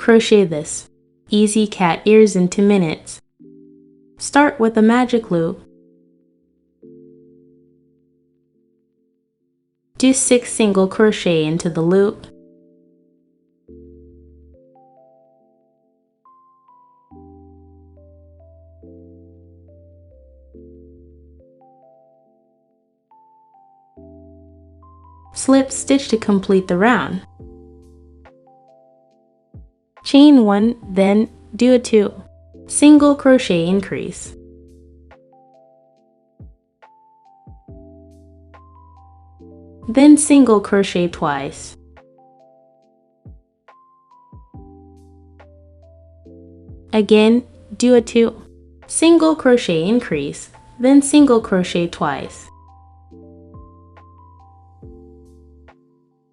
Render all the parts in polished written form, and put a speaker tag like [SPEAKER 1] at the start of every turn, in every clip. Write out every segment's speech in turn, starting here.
[SPEAKER 1] Crochet this easy cat ears in 2 minutes. Start with a magic loop. Do 6 single crochet into the loop. Slip stitch to complete the round. Chain 1, then do a 2 single crochet increase. Then single crochet twice. Again, do a 2 single crochet increase, then single crochet twice.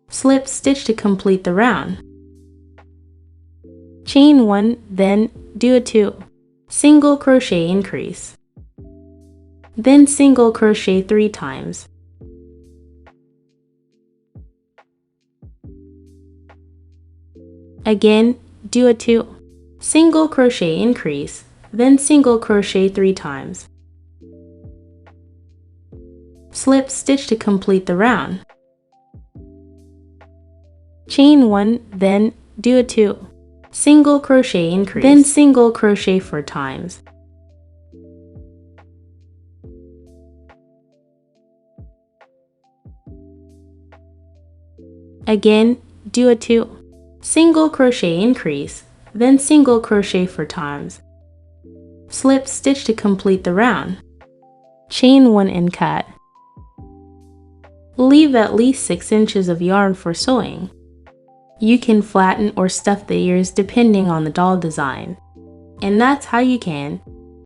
[SPEAKER 1] Slip stitch to complete the round. Chain 1, then do a 2 single crochet increase. Then single crochet 3 times. Again, do a 2 single crochet increase, then single crochet 3 times. Slip stitch to complete the round. Chain 1, then do a 2 single crochet increase, then single crochet 4 times. Again, do a 2 single crochet increase, then single crochet 4 times. Slip stitch to complete the round. Chain 1 and cut. Leave at least 6 inches of yarn for sewing. You can flatten or stuff the ears depending on the doll design. And that's how you can